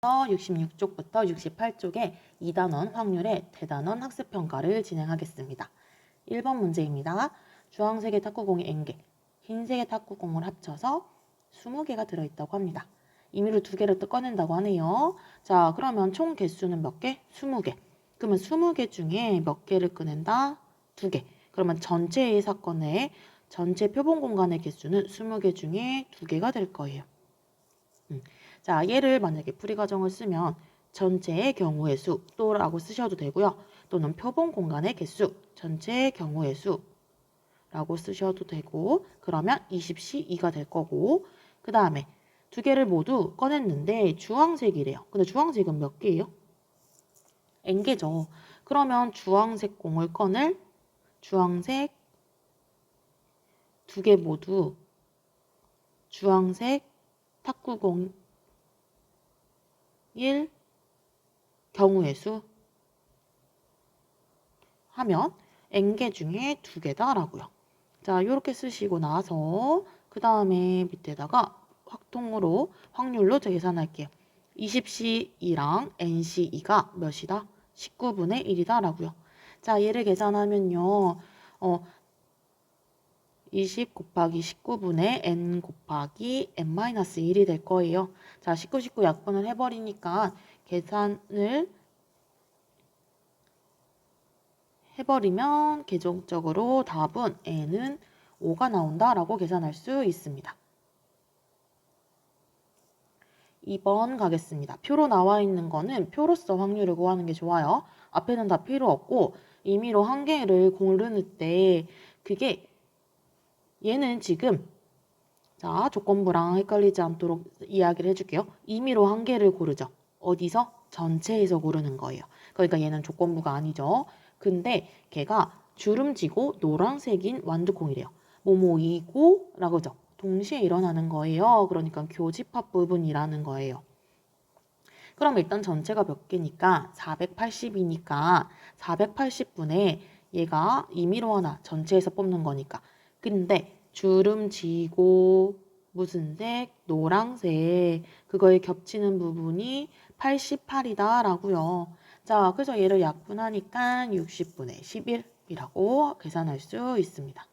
66쪽부터 68쪽의 2단원 확률의 대단원 학습평가를 진행하겠습니다. 1번 문제입니다. 주황색의 탁구공이 N개, 흰색의 탁구공을 합쳐서 20개가 들어있다고 합니다. 임의로 2개를 꺼낸다고 하네요. 자, 그러면 총 개수는 몇 개? 20개. 그러면 20개 중에 몇 개를 꺼낸다? 2개. 그러면 전체의 사건의 전체 표본 공간의 개수는 20개 중에 2개가 될 거예요. 자, 얘를 만약에 풀이 과정을 쓰면 전체의 경우의 수 또라고 쓰셔도 되고요. 또는 표본 공간의 개수, 전체의 경우의 수라고 쓰셔도 되고, 그러면 20C2가 될 거고, 그 다음에 2개를 모두 꺼냈는데 주황색이래요. 근데 주황색은 몇 개예요? N개죠. 그러면 주황색 공을 꺼낼 주황색 2개 모두 주황색 탁구공 1 경우의 수 하면 N개 중에 2개다 라고요. 자, 이렇게 쓰시고 나서 그 다음에 밑에다가 확통으로 확률로 계산할게요. 20C2랑 NC2가 몇이다? 19분의 1이다 라고요. 자, 얘를 계산하면요. 20 곱하기 19분의 n 곱하기 n-1이 될 거예요. 자, 19, 19 약분을 해버리니까 계산을 해버리면 계정적으로 답은 n은 5가 나온다라고 계산할 수 있습니다. 2번 가겠습니다. 표로 나와 있는 거는 표로서 확률을 구하는 게 좋아요. 앞에는 다 필요 없고 임의로 한 개를 고르는 때 그게 얘는 지금 자, 조건부랑 헷갈리지 않도록 이야기를 해줄게요. 임의로 한 개를 고르죠. 어디서? 전체에서 고르는 거예요. 그러니까 얘는 조건부가 아니죠. 근데 걔가 주름지고 노란색인 완두콩이래요. 뭐뭐이고 라고 죠. 동시에 일어나는 거예요. 그러니까 교집합 부분이라는 거예요. 그럼 일단 전체가 몇 개니까 480이니까 480분의 얘가 임의로 하나 전체에서 뽑는 거니까. 근데 주름지고 무슨 색? 노랑색. 그거에 겹치는 부분이 88이다 라고요. 자, 그래서 얘를 약분하니까 60분의 11이라고 계산할 수 있습니다.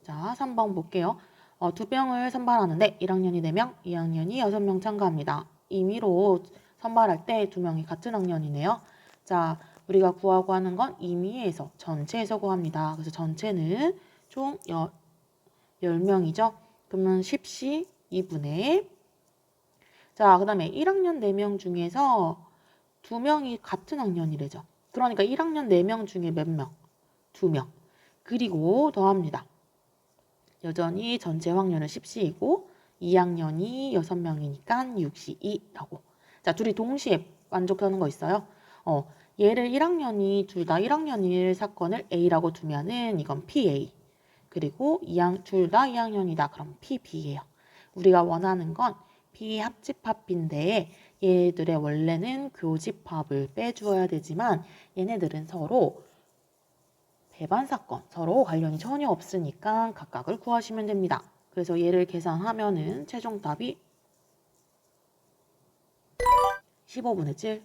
자, 3번 볼게요. 2병을 선발하는데 1학년이 4명, 2학년이 6명 참가합니다. 임의로 선발할 때 2명이 같은 학년이네요. 자, 우리가 구하고 하는 건 임의에서 전체에서 구합니다. 그래서 전체는 총 10명이죠. 그러면 10시 2분의 자, 그 다음에 1학년 4명 중에서 2명이 같은 학년이래죠. 그러니까 1학년 4명 중에 몇 명? 2명. 그리고 더합니다. 여전히 전체 확률은 10C이고 2학년이 6명이니까 6C2라고. 자, 둘이 동시에 만족하는 거 있어요. 얘를 1학년이 둘 다 1학년일 사건을 A라고 두면은 이건 PA. 그리고 둘 다 2학년이다. 그럼 PB예요. 우리가 원하는 건 비합집합인데 얘들의 원래는 교집합을 빼주어야 되지만 얘네들은 서로 배반 사건, 서로 관련이 전혀 없으니까 각각을 구하시면 됩니다. 그래서 얘를 계산하면은 최종 답이 15분의 7.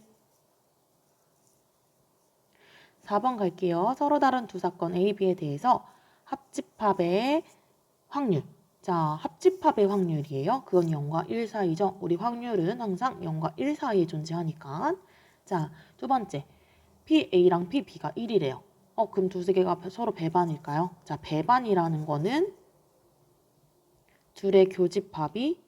4번 갈게요. 서로 다른 두 사건 A, B에 대해서 합집합의 확률. 자, 합집합의 확률이에요. 그건 0과 1 사이죠. 우리 확률은 항상 0과 1 사이에 존재하니까. 자, 두 번째. PA랑 PB가 1이래요. 그럼 두세 개가 서로 배반일까요? 자, 배반이라는 거는 둘의 교집합이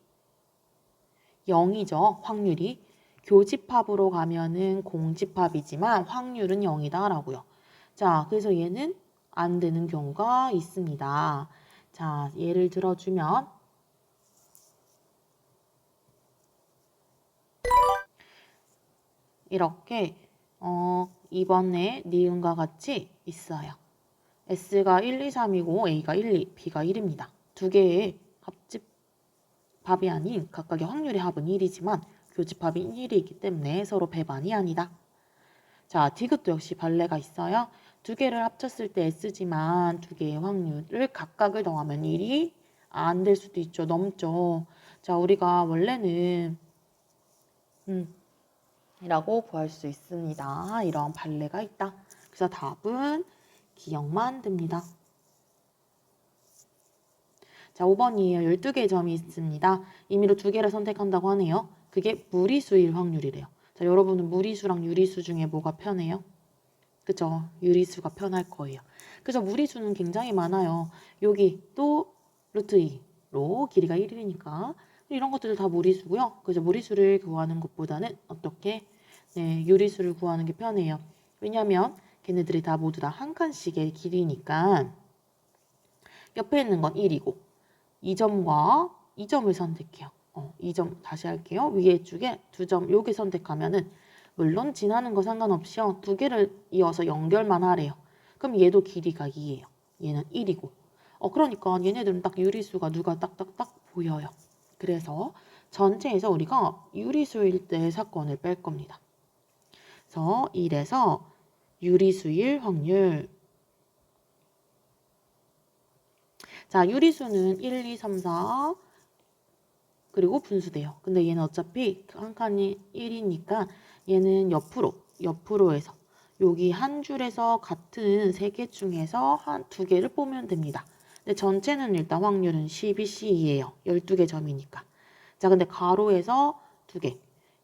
0이죠. 확률이. 교집합으로 가면은 공집합이지만 확률은 0이다 라고요. 자, 그래서 얘는 안 되는 경우가 있습니다. 자, 예를 들어주면 이렇게 이번에 니은과 같이 있어요. S가 1, 2, 3이고 A가 1, 2, B가 1입니다. 두 개의 합집합이 아닌 각각의 확률의 합은 1이지만 교집합이 1이기 때문에 서로 배반이 아니다. 자, 디귿도 역시 반례가 있어요. 두 개를 합쳤을 때 S지만 두 개의 확률을 각각을 더하면 1이 안 될 수도 있죠. 넘죠. 자, 우리가 원래는 이라고 구할 수 있습니다. 이런 판례가 있다. 그래서 답은 기억만 듭니다. 자, 5번이에요. 12개의 점이 있습니다. 임의로 2개를 선택한다고 하네요. 그게 무리수일 확률이래요. 자, 여러분은 무리수랑 유리수 중에 뭐가 편해요? 그죠? 유리수가 편할 거예요. 그래서 무리수는 굉장히 많아요. 여기 또 루트 2로 길이가 1이니까 이런 것들도 다 무리수고요. 그래서 무리수를 구하는 것보다는 어떻게 유리수를 구하는 게 편해요. 왜냐하면 걔네들이 다 모두 다 한 칸씩의 길이니까 옆에 있는 건 1이고 2점과 2점을 선택해요. 2점 다시 할게요. 위에 쪽에 2점 여기 선택하면은 물론 지나는 거 상관없이요. 2개를 이어서 연결만 하래요. 그럼 얘도 길이가 2예요. 얘는 1이고. 그러니까 얘네들은 딱 유리수가 누가 딱딱딱 보여요. 그래서 전체에서 우리가 유리수일 때 사건을 뺄 겁니다. 그래서 1에서 유리수일 확률. 자, 유리수는 1, 2, 3, 4 그리고 분수돼요. 근데 얘는 어차피 한 칸이 1이니까 얘는 옆으로 해서 여기 한 줄에서 같은 3개 중에서 한 2개를 뽑으면 됩니다. 근데 전체는 일단 확률은 12C예요. 12개 점이니까. 자, 근데 가로에서 2개.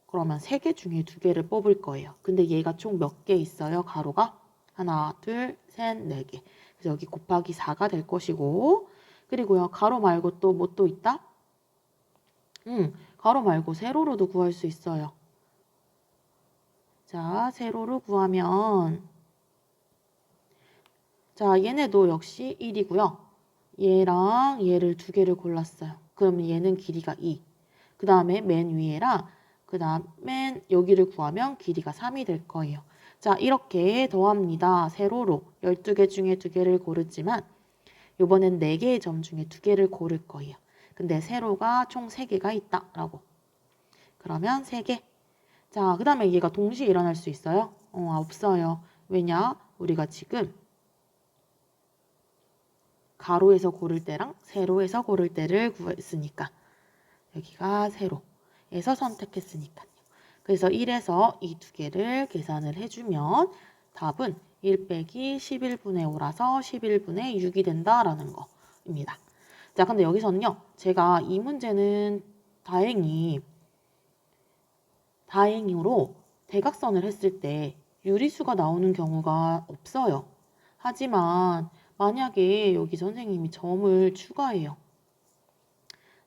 그러면 3개 중에 2개를 뽑을 거예요. 근데 얘가 총 몇 개 있어요? 가로가? 하나, 둘, 셋, 4개. 그래서 여기 곱하기 4가 될 것이고 그리고요. 가로 말고 또 뭐 또 있다? 가로 말고 세로로도 구할 수 있어요. 자, 세로로 구하면 자, 얘네도 역시 1이고요. 얘랑 얘를 2개를 골랐어요. 그러면 얘는 길이가 2. 그 다음에 맨 위에랑 그 다음 맨 여기를 구하면 길이가 3이 될 거예요. 자, 이렇게 더합니다. 세로로 12개 중에 2개를 고르지만 이번엔 4개의 점 중에 2개를 고를 거예요. 근데 세로가 총 3개가 있다라고. 그러면 3개. 자, 그 다음에 얘가 동시에 일어날 수 있어요? 없어요. 왜냐? 우리가 지금 가로에서 고를 때랑 세로에서 고를 때를 구했으니까. 여기가 세로에서 선택했으니까요. 그래서 1에서 이 2개를 계산을 해주면 답은 1 빼기 11분의 5라서 11분의 6이 된다라는 거입니다. 자, 근데 여기서는요. 제가 이 문제는 다행으로 대각선을 했을 때 유리수가 나오는 경우가 없어요. 하지만 만약에 여기 선생님이 점을 추가해요.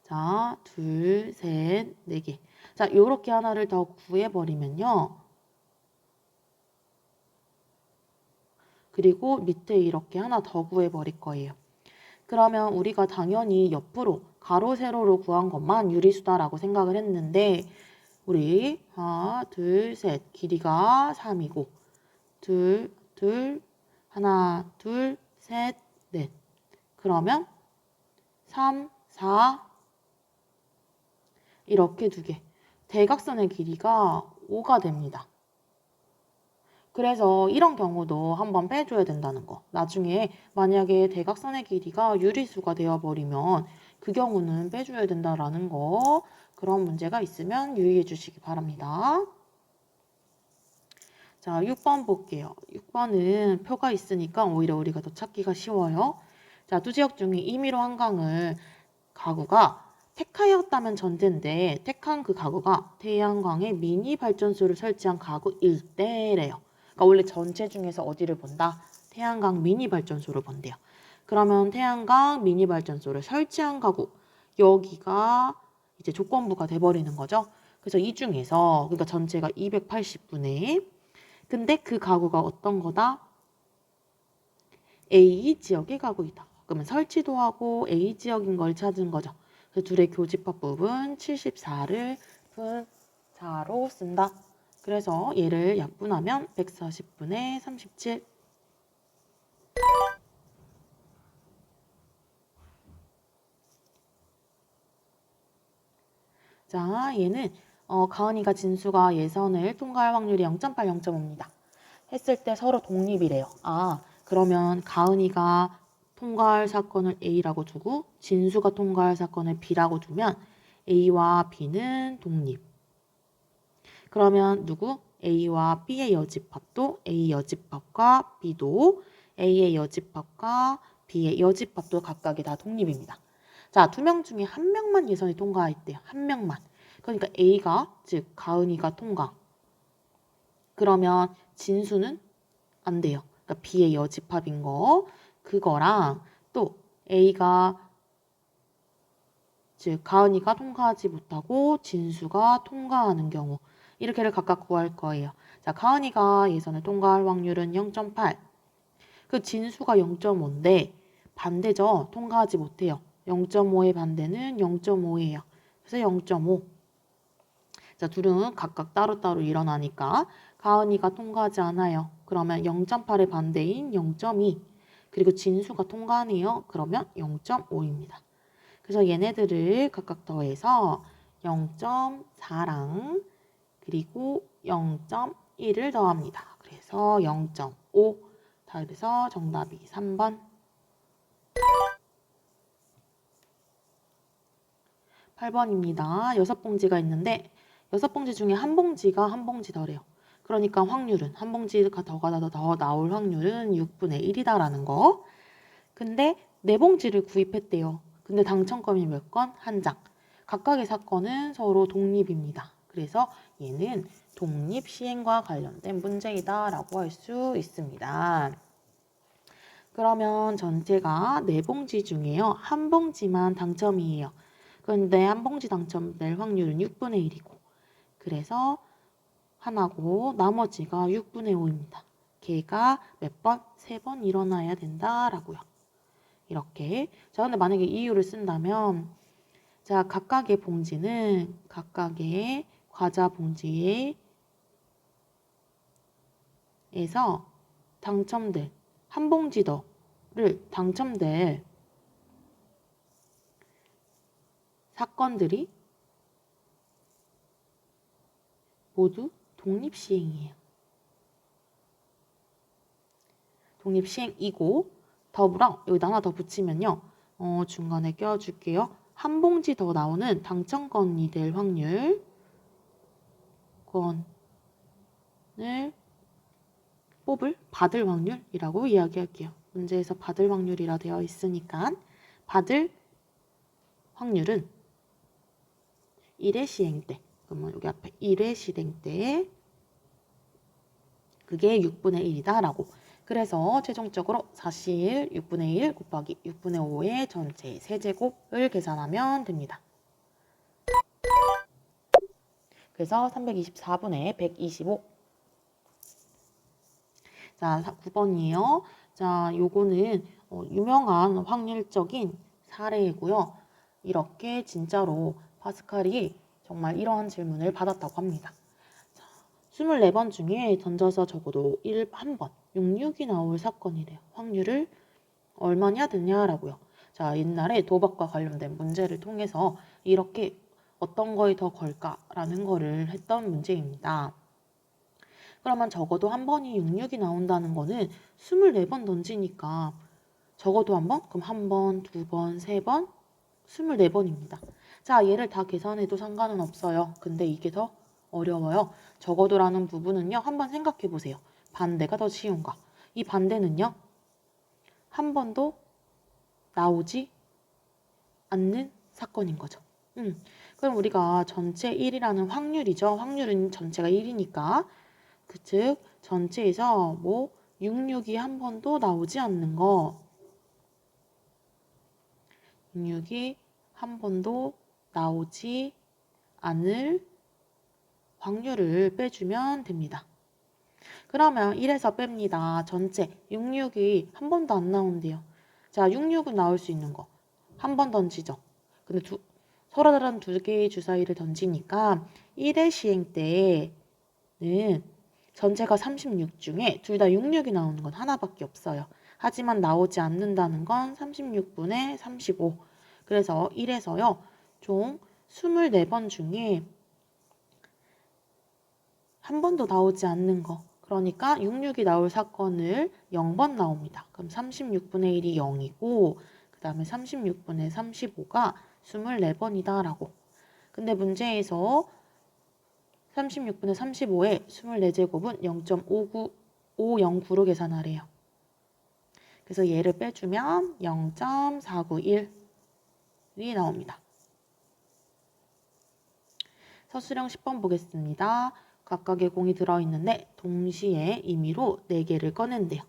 자, 2, 셋, 4개. 자, 요렇게 하나를 더 구해버리면요. 그리고 밑에 이렇게 하나 더 구해버릴 거예요. 그러면 우리가 당연히 옆으로 가로, 세로로 구한 것만 유리수다라고 생각을 했는데 우리 하나, 둘, 셋 길이가 3이고 하나, 둘, 셋, 넷 그러면 3, 4 이렇게 2개 대각선의 길이가 5가 됩니다. 그래서 이런 경우도 한번 빼줘야 된다는 거. 나중에 만약에 대각선의 길이가 유리수가 되어버리면 그 경우는 빼줘야 된다라는 거. 그런 문제가 있으면 유의해 주시기 바랍니다. 자, 6번 볼게요. 6번은 표가 있으니까 오히려 우리가 더 찾기가 쉬워요. 자, 두 지역 중에 임의로 한강을 가구가 택하였다면 전제인데 택한 그 가구가 태양광에 미니 발전소를 설치한 가구일 때래요. 그러니까 원래 전체 중에서 어디를 본다? 태양광 미니 발전소를 본대요. 그러면 태양광 미니 발전소를 설치한 가구 여기가 이제 조건부가 돼버리는 거죠. 그래서 이 중에서 그러니까 전체가 280분의 근데 그 가구가 어떤 거다? A 지역의 가구이다. 그러면 설치도 하고 A 지역인 걸 찾은 거죠. 그래서 둘의 교집합 부분 74를 분자로 쓴다. 그래서 얘를 약분하면 140분의 37. 자, 얘는 가은이가 진수가 예선을 통과할 확률이 0.8, 0.5입니다. 했을 때 서로 독립이래요. 그러면 가은이가 통과할 사건을 A라고 두고 진수가 통과할 사건을 B라고 두면 A와 B는 독립. 그러면 누구? A와 B의 여집합도 A 여집합과 B도 A의 여집합과 B의 여집합도 각각이 다 독립입니다. 자, 두 명 중에 한 명만 예선이 통과했대요. 한 명만. 그러니까 A가, 즉 가은이가 통과. 그러면 진수는 안 돼요. 그러니까 B의 여집합인 거. 그거랑 또 A가, 즉 가은이가 통과하지 못하고 진수가 통과하는 경우. 이렇게를 각각 구할 거예요. 자, 가은이가 예선을 통과할 확률은 0.8. 그 진수가 0.5인데 반대죠. 통과하지 못해요. 0.5의 반대는 0.5예요. 그래서 0.5. 자, 둘은 각각 따로따로 일어나니까 가은이가 통과하지 않아요. 그러면 0.8의 반대인 0.2. 그리고 진수가 통과하네요. 그러면 0.5입니다. 그래서 얘네들을 각각 더해서 0.4랑 그리고 0.1을 더합니다. 그래서 0.5. 다 그래서 정답이 3번. 8번입니다. 6봉지가 있는데 6봉지 중에 한 봉지가 한 봉지 덜해요. 그러니까 확률은 한 봉지가 더 나올 확률은 6분의 1이다라는 거. 근데 4봉지를 구입했대요. 근데 당첨금이 몇 건? 한 장. 각각의 사건은 서로 독립입니다. 그래서 얘는 독립시행과 관련된 문제이다라고 할 수 있습니다. 그러면 전체가 4봉지 중에요. 한 봉지만 당첨이에요. 그런데 한 봉지 당첨될 확률은 6분의 1이고 그래서 하나고 나머지가 6분의 5입니다. 걔가 몇 번? 3번 일어나야 된다라고요. 이렇게. 자, 근데 만약에 이유를 쓴다면 자, 각각의 봉지는 각각의 과자 봉지에서 당첨될 한 봉지 더를 당첨될 사건들이 모두 독립시행이에요. 독립시행이고 더불어 여기다 하나 더 붙이면요. 중간에 껴줄게요. 한 봉지 더 나오는 당첨건이 될 확률 건을 받을 확률이라고 이야기할게요. 문제에서 받을 확률이라 되어 있으니까 받을 확률은 1회 시행 때 그러면 여기 앞에 1회 시행 때 그게 6분의 1이다 라고. 그래서 최종적으로 사실 6분의 1 곱하기 6분의 5의 전체 세제곱을 계산하면 됩니다. 그래서 324분의 125. 자, 9번이에요. 자, 요거는 유명한 확률적인 사례이고요. 이렇게 진짜로 파스칼이 정말 이러한 질문을 받았다고 합니다. 24번 중에 던져서 적어도 1번, 66이 나올 사건이래요. 확률을 얼마냐 되냐라고요. 자, 옛날에 도박과 관련된 문제를 통해서 이렇게 어떤 거에 더 걸까라는 거를 했던 문제입니다. 그러면 적어도 한 번이 66이 나온다는 거는 24번 던지니까 적어도 한 번? 그럼 한 번, 두 번, 세 번? 24번입니다. 자, 얘를 다 계산해도 상관은 없어요. 근데 이게 더 어려워요. 적어도라는 부분은요. 한번 생각해 보세요. 반대가 더 쉬운가? 이 반대는요. 한 번도 나오지 않는 사건인 거죠. 그럼 우리가 전체 1이라는 확률이죠. 확률은 전체가 1이니까. 즉 전체에서 66이 한 번도 나오지 않는 거. 66이 한 번도 나오지 않을 확률을 빼주면 됩니다. 그러면 1에서 뺍니다. 전체 66이 한 번도 안 나온대요. 자, 66은 나올 수 있는 거. 한 번 던지죠. 근데 서로 다른 두 개의 주사위를 던지니까 1회 시행 때는 전체가 36 중에 둘 다 66이 나오는 건 하나밖에 없어요. 하지만 나오지 않는다는 건 36분의 35. 그래서 1에서요. 총 24번 중에 한 번도 나오지 않는 거. 그러니까 66이 나올 사건을 0번 나옵니다. 그럼 36분의 1이 0이고 그 다음에 36분의 35가 24번이다 라고. 근데 문제에서 36분의 35에 24제곱은 0.509로 계산하래요. 그래서 얘를 빼주면 0.491이 나옵니다. 서술형 10번 보겠습니다. 각각의 공이 들어있는데 동시에 임의로 4개를 꺼낸대요.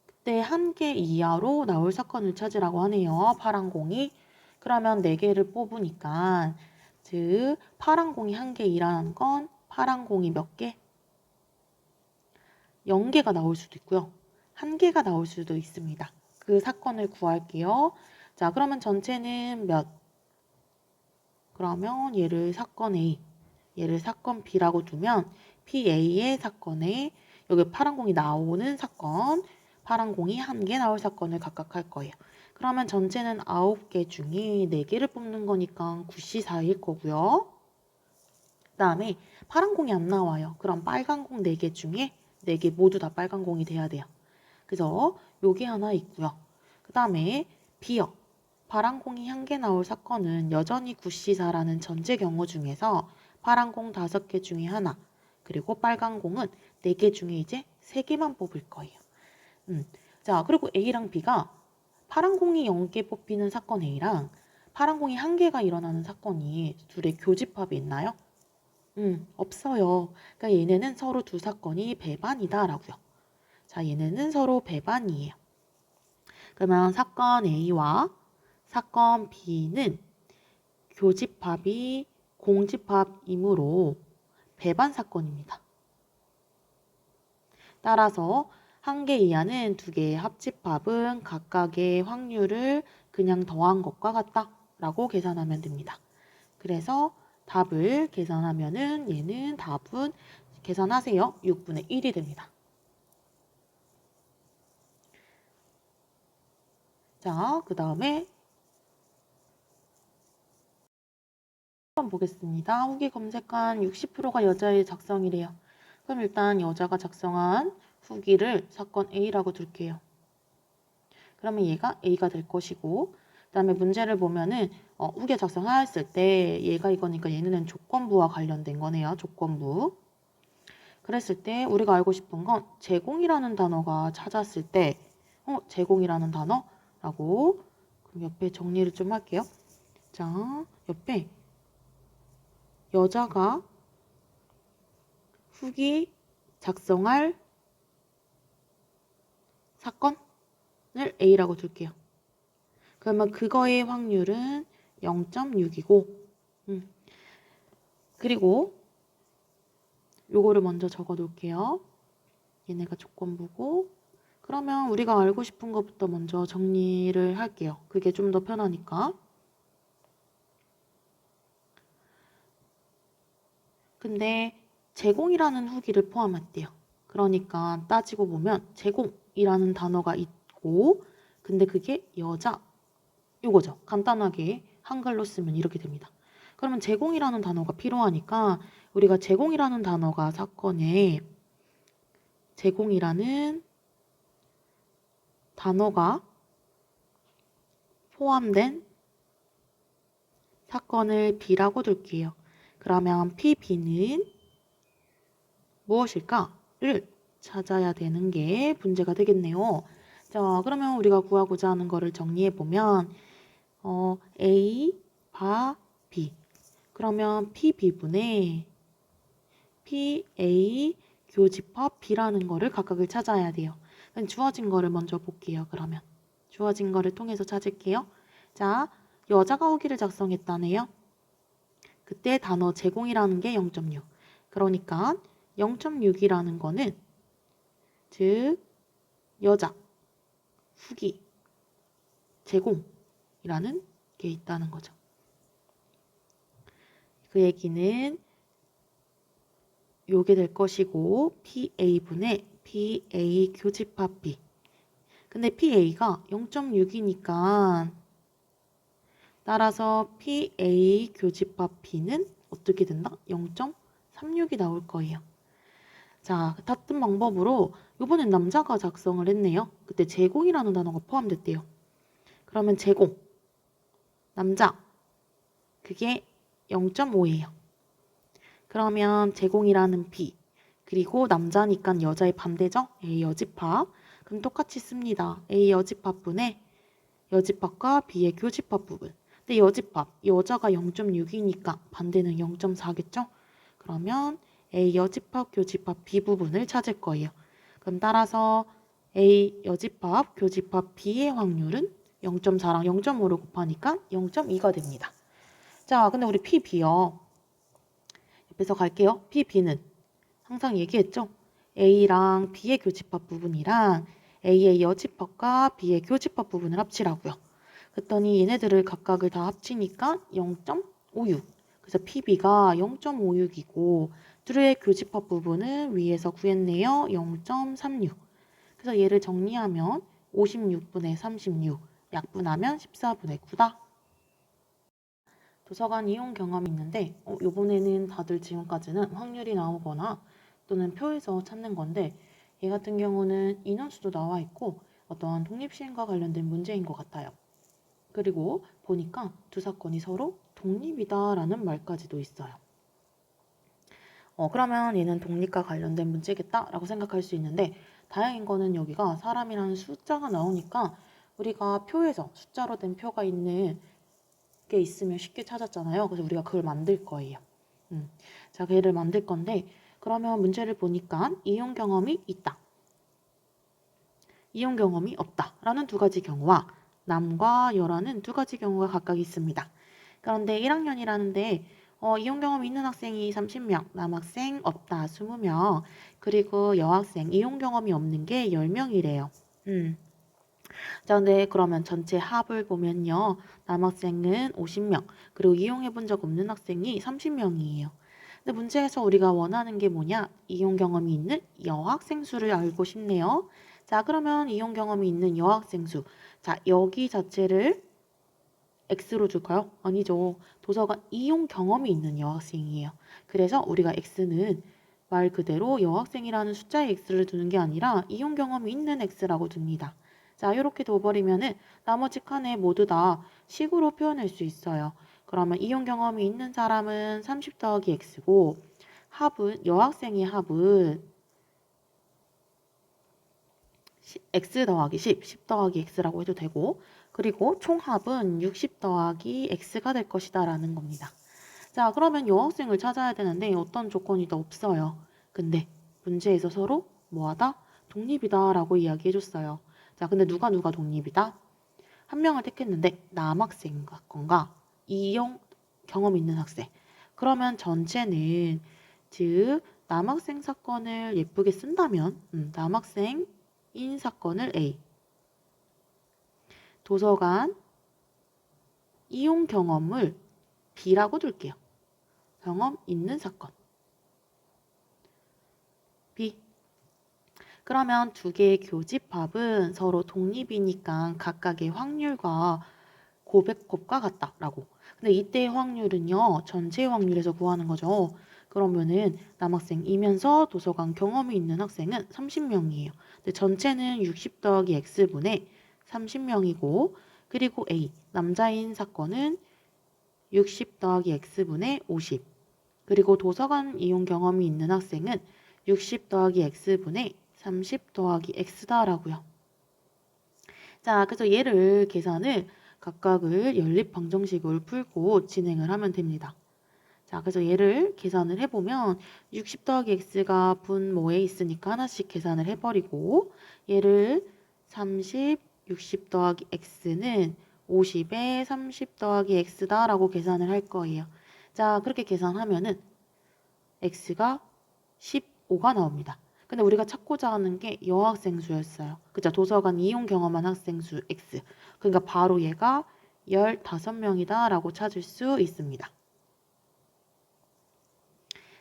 그때 1개 이하로 나올 사건을 찾으라고 하네요. 파란 공이. 그러면 4개를 뽑으니까 즉 파란 공이 1개이라는 건 파란 공이 몇 개? 0개가 나올 수도 있고요. 1개가 나올 수도 있습니다. 그 사건을 구할게요. 자, 그러면 전체는 몇? 그러면 얘를 사건 A, 얘를 사건 B라고 두면 PA의 사건에 여기 파란 공이 나오는 사건, 파란 공이 1개 나올 사건을 각각 할 거예요. 그러면 전체는 9개 중에 4개를 뽑는 거니까 9C4일 거고요. 그 다음에 파란 공이 안 나와요. 그럼 빨간 공 4개 중에 4개 모두 다 빨간 공이 돼야 돼요. 그래서 요게 하나 있고요. 그 다음에 B요. 파란 공이 1개 나올 사건은 여전히 9C4라는 전제 경우 중에서 파란 공 5개 중에 하나, 그리고 빨간 공은 4개 중에 이제 3개만 뽑을 거예요. 자, 그리고 A랑 B가 파란 공이 0개 뽑히는 사건 A랑 파란 공이 1개가 일어나는 사건이 둘의 교집합이 있나요? 없어요. 그러니까 얘네는 서로 두 사건이 배반이다 라고요. 자, 얘네는 서로 배반이에요. 그러면 사건 A와 사건 B는 교집합이 공집합이므로 배반 사건입니다. 따라서 1개 이하는 2개의 합집합은 각각의 확률을 그냥 더한 것과 같다 라고 계산하면 됩니다. 그래서 답을 계산하면은 얘는 답은 계산하세요. 6분의 1이 됩니다. 자, 그 다음에 한번 보겠습니다. 후기 검색한 60%가 여자의 작성이래요. 그럼 일단 여자가 작성한 후기를 사건 A라고 둘게요. 그러면 얘가 A가 될 것이고, 그 다음에 문제를 보면은 후기 작성하였을 때 얘가 이거니까 얘는 조건부와 관련된 거네요. 조건부. 그랬을 때 우리가 알고 싶은 건 제공이라는 단어가 찾았을 때 제공이라는 단어라고 그럼 옆에 정리를 좀 할게요. 자, 옆에 여자가 후기 작성할 사건을 A라고 둘게요. 그러면 그거의 확률은 0.6이고 그리고 요거를 먼저 적어 놓을게요. 얘네가 조건부고 그러면 우리가 알고 싶은 것부터 먼저 정리를 할게요. 그게 좀 더 편하니까. 근데 제공이라는 후기를 포함했대요. 그러니까 따지고 보면 제공이라는 단어가 있고 근데 그게 여자 요거죠. 간단하게 한글로 쓰면 이렇게 됩니다. 그러면 제공이라는 단어가 필요하니까 우리가 제공이라는 단어가 사건에 제공이라는 단어가 포함된 사건을 B라고 둘게요. 그러면 PB는 무엇일까를 찾아야 되는 게 문제가 되겠네요. 자, 그러면 우리가 구하고자 하는 거를 정리해 보면 A, 바, B. 그러면 PB분의 PA 교집합 B라는 거를 각각을 찾아야 돼요. 주어진 거를 먼저 볼게요. 그러면 주어진 거를 통해서 찾을게요. 자, 여자가 후기를 작성했다네요. 그때 단어 제공이라는 게 0.6. 그러니까 0.6이라는 거는 즉 여자 후기 제공이라는 게 있다는 거죠. 그 얘기는 요게 될 것이고 PA분의 PA 교집합 B. 근데 PA가 0.6이니까 따라서 PA 교집합 B는 어떻게 된다? 0.36이 나올 거예요. 자, 같은 방법으로 이번엔 남자가 작성을 했네요. 그때 제공이라는 단어가 포함됐대요. 그러면 제공, 남자, 그게 0.5예요. 그러면 제공이라는 B, 그리고 남자니까 여자의 반대죠? A 여집합. 그럼 똑같이 씁니다. A 여집합분의 여집합과 B의 교집합 부분. 근데 여집합, 여자가 0.6이니까 반대는 0.4겠죠? 그러면 A 여집합, 교집합 B 부분을 찾을 거예요. 그럼 따라서 A 여집합, 교집합 B의 확률은 0.4랑 0.5를 곱하니까 0.2가 됩니다. 자, 근데 우리 PB요. 옆에서 갈게요. PB는 항상 얘기했죠? A랑 B의 교집합 부분이랑 A의 여집합과 B의 교집합 부분을 합치라고요. 그랬더니 얘네들을 각각을 다 합치니까 0.56. 그래서 PB가 0.56이고 둘의 교집합 부분은 위에서 구했네요. 0.36. 그래서 얘를 정리하면 56분의 36, 약분하면 14분의 9다. 도서관 이용 경험이 있는데 요번에는 다들 지금까지는 확률이 나오거나 또는 표에서 찾는 건데 얘 같은 경우는 인원수도 나와 있고 어떠한 독립시행과 관련된 문제인 것 같아요. 그리고 보니까 두 사건이 서로 독립이다라는 말까지도 있어요. 그러면 얘는 독립과 관련된 문제겠다라고 생각할 수 있는데 다행인 거는 여기가 사람이라는 숫자가 나오니까 우리가 표에서 숫자로 된 표가 있는 게 있으면 쉽게 찾았잖아요. 그래서 우리가 그걸 만들 거예요. 자, 걔를 만들 건데 그러면 문제를 보니까 이용 경험이 있다. 이용 경험이 없다. 라는 두 가지 경우와 남과 여라는 두 가지 경우가 각각 있습니다. 그런데 1학년이라는데 이용 경험이 있는 학생이 30명, 남학생 없다 20명, 그리고 여학생 이용 경험이 없는 게 10명이래요. 자, 근데 그러면 전체 합을 보면요. 남학생은 50명, 그리고 이용해 본 적 없는 학생이 30명이에요. 근데 문제에서 우리가 원하는 게 뭐냐? 이용 경험이 있는 여학생 수를 알고 싶네요. 자, 그러면 이용 경험이 있는 여학생 수. 자, 여기 자체를 X로 줄까요? 아니죠. 도서관 이용 경험이 있는 여학생이에요. 그래서 우리가 X는 말 그대로 여학생이라는 숫자에 X를 두는 게 아니라 이용 경험이 있는 X라고 둡니다. 자, 이렇게 둬버리면은 나머지 칸에 모두 다 식으로 표현할 수 있어요. 그러면 이용 경험이 있는 사람은 30 더하기 X고 여학생의 합은 X 더하기 10 더하기 X라고 해도 되고 그리고 총합은 60 더하기 X가 될 것이다 라는 겁니다. 자, 그러면 여학생을 찾아야 되는데 어떤 조건이 더 없어요. 근데 문제에서 서로 뭐하다? 독립이다 라고 이야기해줬어요. 자, 근데 누가 독립이다? 한 명을 택했는데 남학생 건가? 이용 경험 있는 학생. 그러면 전체는 즉 남학생 사건을 예쁘게 쓴다면 남학생인 사건을 A, 도서관 이용 경험을 B라고 둘게요. 경험 있는 사건 B. 그러면 두 개의 교집합은 서로 독립이니까 각각의 확률과 고백곱과 같다라고. 근데 이때의 확률은요. 전체 확률에서 구하는 거죠. 그러면은 남학생이면서 도서관 경험이 있는 학생은 30명이에요. 근데 전체는 60 더하기 X분의 30명이고 그리고 A, 남자인 사건은 60 더하기 X분의 50. 그리고 도서관 이용 경험이 있는 학생은 60 더하기 X분의 30 더하기 X다라고요. 자, 그래서 얘를 계산을 각각을 연립방정식을 풀고 진행을 하면 됩니다. 자, 그래서 얘를 계산을 해보면 60 더하기 X가 분모에 있으니까 하나씩 계산을 해버리고 얘를 30, 60 더하기 X는 50에 30 더하기 X다라고 계산을 할 거예요. 자, 그렇게 계산하면은 X가 15가 나옵니다. 근데 우리가 찾고자 하는 게 여학생 수였어요. 그죠? 도서관 이용 경험한 학생 수 X. 그러니까 바로 얘가 15명이다 라고 찾을 수 있습니다.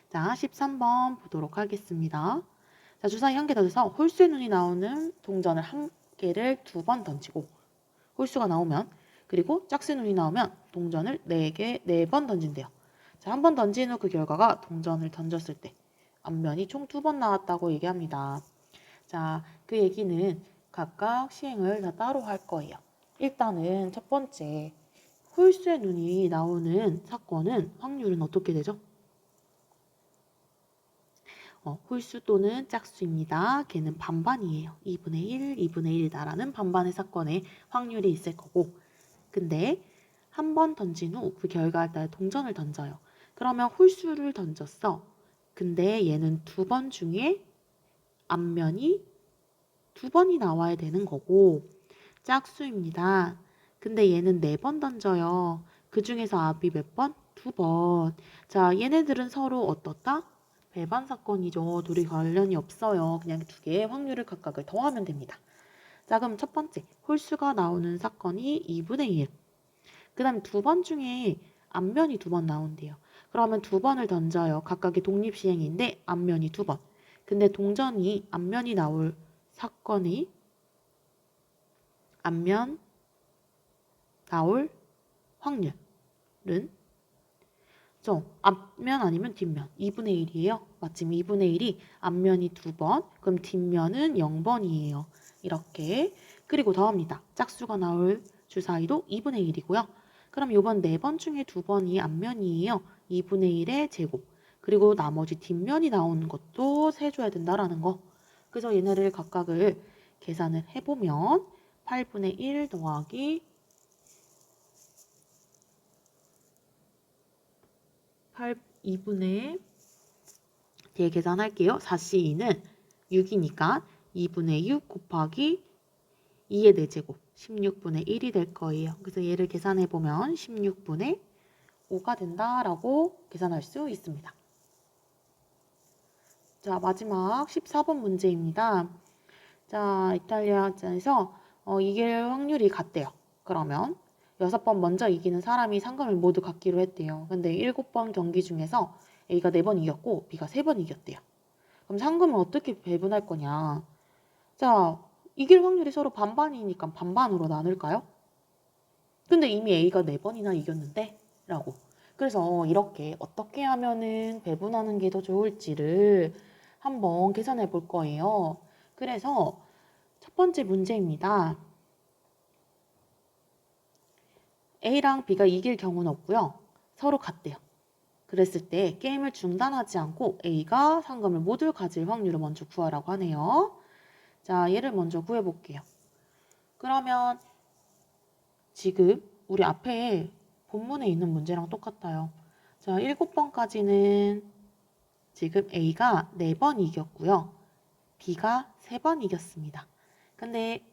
자, 13번 보도록 하겠습니다. 자, 주사위 한 개 더 돼서 홀수의 눈이 나오는 동전을 한 개를 2번 던지고 홀수가 나오면 그리고 짝수의 눈이 나오면 동전을 4번 던진대요. 자, 한 번 던진 후 그 결과가 동전을 던졌을 때 앞면이 총 2번 나왔다고 얘기합니다. 자, 그 얘기는 각각 시행을 다 따로 할 거예요. 일단은 첫 번째 홀수의 눈이 나오는 사건은 확률은 어떻게 되죠? 홀수 또는 짝수입니다. 걔는 반반이에요. 2분의 1, 2분의 1이다라는 반반의 사건에 확률이 있을 거고, 근데 한 번 던진 후 그 결과에 따라 동전을 던져요. 그러면 홀수를 던졌어. 근데 얘는 두 번 중에 앞면이 두 번이 나와야 되는 거고, 짝수입니다. 근데 얘는 네 번 던져요. 그 중에서 앞이 몇 번? 두 번. 자, 얘네들은 서로 어떻다? 배반 사건이죠. 둘이 관련이 없어요. 그냥 두 개의 확률을 각각을 더하면 됩니다. 자, 그럼 첫 번째, 홀수가 나오는 사건이 2분의 1. 그 다음에 두 번 중에 앞면이 두 번 나온대요. 그러면 두 번을 던져요. 각각의 독립시행인데 앞면이 두 번. 근데 동전이 앞면이 나올 사건이 앞면 나올 확률은 앞면 아니면 뒷면 2분의 1이에요. 마침 2분의 1이 앞면이 두 번, 그럼 뒷면은 0번이에요. 이렇게. 그리고 더합니다. 짝수가 나올 주사위도 2분의 1이고요. 그럼 이번 네 번 중에 두 번이 앞면이에요. 2분의 1의 제곱. 그리고 나머지 뒷면이 나오는 것도 세줘야 된다라는 거. 그래서 얘네를 각각을 계산을 해보면 8분의 1 더하기 2분의 뒤에 계산할게요. 4C2는 6이니까 2분의 6 곱하기 2의 4제곱 16분의 1이 될 거예요. 그래서 얘를 계산해보면 16분의 5가 된다라고 계산할 수 있습니다. 자, 마지막 14번 문제입니다. 자, 이탈리아에서 이길 확률이 같대요. 그러면 6번 먼저 이기는 사람이 상금을 모두 갖기로 했대요. 근데 7번 경기 중에서 A가 4번 이겼고 B가 3번 이겼대요. 그럼 상금을 어떻게 배분할 거냐? 자, 이길 확률이 서로 반반이니까 반반으로 나눌까요? 근데 이미 A가 4번이나 이겼는데? 라고. 그래서 이렇게 어떻게 하면은 배분하는 게 더 좋을지를 한번 계산해 볼 거예요. 그래서 첫 번째 문제입니다. A랑 B가 이길 경우는 없고요. 서로 같대요. 그랬을 때 게임을 중단하지 않고 A가 상금을 모두 가질 확률을 먼저 구하라고 하네요. 자, 얘를 먼저 구해볼게요. 그러면 지금 우리 앞에 본문에 있는 문제랑 똑같아요. 자, 7번까지는 지금 A가 4번 이겼고요. B가 3번 이겼습니다. 근데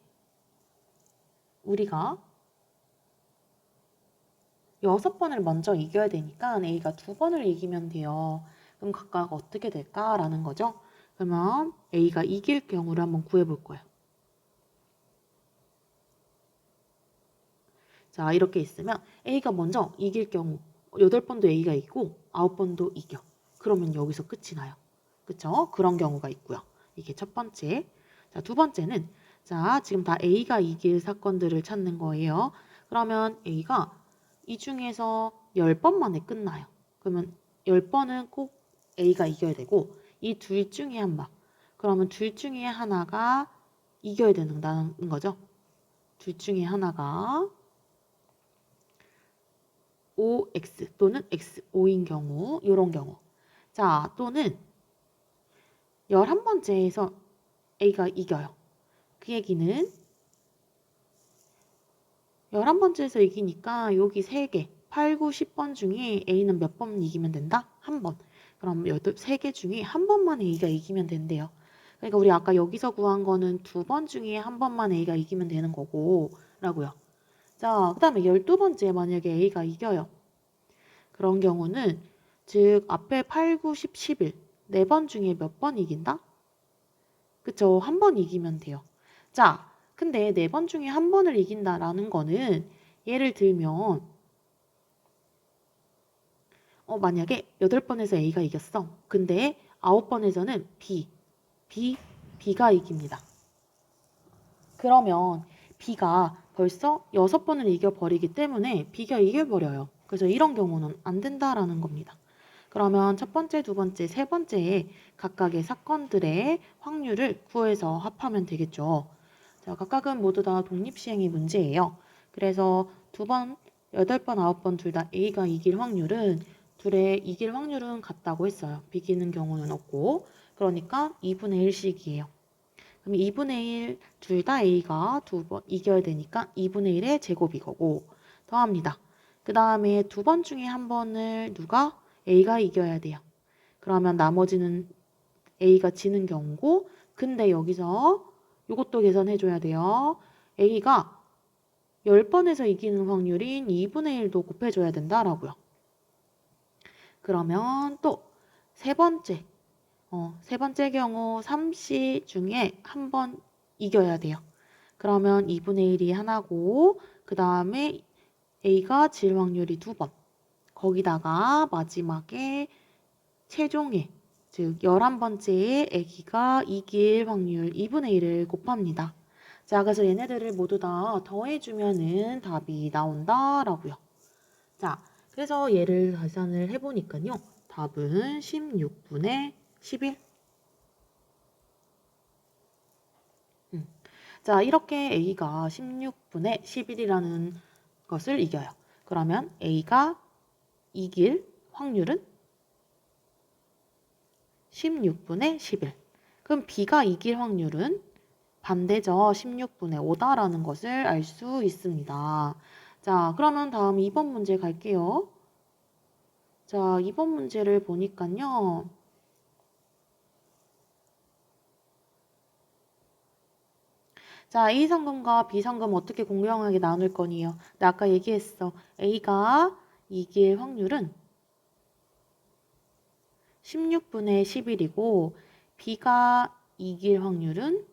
우리가 6번을 먼저 이겨야 되니까 A가 2번을 이기면 돼요. 그럼 각각 어떻게 될까라는 거죠. 그러면 A가 이길 경우를 한번 구해볼 거예요. 자, 이렇게 있으면 A가 먼저 이길 경우 8번도 A가 이기고 9번도 이겨. 그러면 여기서 끝이 나요. 그쵸? 그런 경우가 있고요. 이게 첫 번째. 자, 두 번째는 자, 지금 다 A가 이길 사건들을 찾는 거예요. 그러면 A가 이 중에서 10번 만에 끝나요. 그러면 10번은 꼭 A가 이겨야 되고 이 둘 중에 한 번. 그러면 둘 중에 하나가 이겨야 된다는 거죠. 둘 중에 하나가 OX 또는 XO인 경우, 이런 경우. 자, 또는 11번째에서 A가 이겨요. 그 얘기는 11번째에서 이기니까 여기 3개, 8, 9, 10번 중에 A는 몇 번 이기면 된다? 한 번. 그럼 3개 중에 한 번만 A가 이기면 된대요. 그러니까 우리 아까 여기서 구한 거는 2번 중에 한 번만 A가 이기면 되는 거고 라고요. 자, 그 다음에 12번째 만약에 A가 이겨요. 그런 경우는 즉 앞에 8, 9, 10, 11 4번 중에 몇 번 이긴다? 그쵸? 한 번 이기면 돼요. 자, 근데 4번 중에 한 번을 이긴다라는 거는 예를 들면 만약에 8번에서 A가 이겼어. 근데 9번에서는 B가 이깁니다. 그러면 B가 벌써 6번을 이겨버리기 때문에 B가 이겨버려요. 그래서 이런 경우는 안 된다라는 겁니다. 그러면 첫 번째, 두 번째, 세 번째에 각각의 사건들의 확률을 구해서 합하면 되겠죠. 자, 각각은 모두 다 독립시행의 문제예요. 그래서 두 번 8번, 9번 둘 다 A가 이길 확률은 둘의 이길 확률은 같다고 했어요. 비기는 경우는 없고. 그러니까 2분의 1씩이에요. 그럼 2분의 1 둘 다 A가 두 번 이겨야 되니까 2분의 1의 제곱 이거고 더합니다. 그 다음에 두 번 중에 한 번을 누가 A가 이겨야 돼요. 그러면 나머지는 A가 지는 경우고 근데 여기서 이것도 계산해줘야 돼요. A가 10번에서 이기는 확률인 2분의 1도 곱해줘야 된다라고요. 그러면 또 세 번째, 세 번째 경우 3C 중에 한 번 이겨야 돼요. 그러면 2분의 1이 하나고 그 다음에 A가 질 확률이 2번. 거기다가 마지막에 최종에 즉 11번째에 A가 이길 확률 2분의 1을 곱합니다. 자, 그래서 얘네들을 모두 다 더해주면은 답이 나온다라고요. 자, 그래서 얘를 계산을 해보니까요. 답은 16분의 11. 자, 이렇게 A가 16분의 11이라는 것을 이겨요. 그러면 A가 이길 확률은 16분의 11. 그럼 B가 이길 확률은 반대죠. 16분의 5다라는 것을 알 수 있습니다. 자, 그러면 다음 2번 문제 갈게요. 자, 2번 문제를 보니까요. 자, A 상금과 B 상금 어떻게 공평하게 나눌 거니요? 나 아까 얘기했어. A가 이길 확률은 16분의 11이고 B가 이길 확률은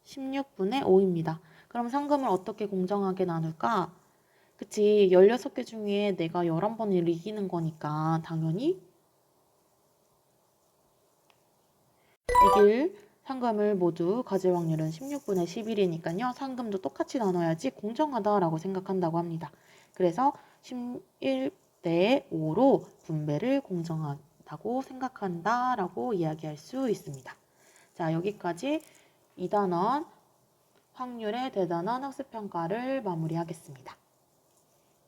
16분의 5입니다. 그럼 상금을 어떻게 공정하게 나눌까? 그치, 16개 중에 내가 11번을 이기는 거니까 당연히 이길 상금을 모두 가질 확률은 16분의 11이니까요. 상금도 똑같이 나눠야지 공정하다라고 생각한다고 합니다. 그래서 11대 5로 분배를 공정하다고 생각한다라고 이야기할 수 있습니다. 자, 여기까지 2단원 확률의 대단원 학습평가를 마무리하겠습니다.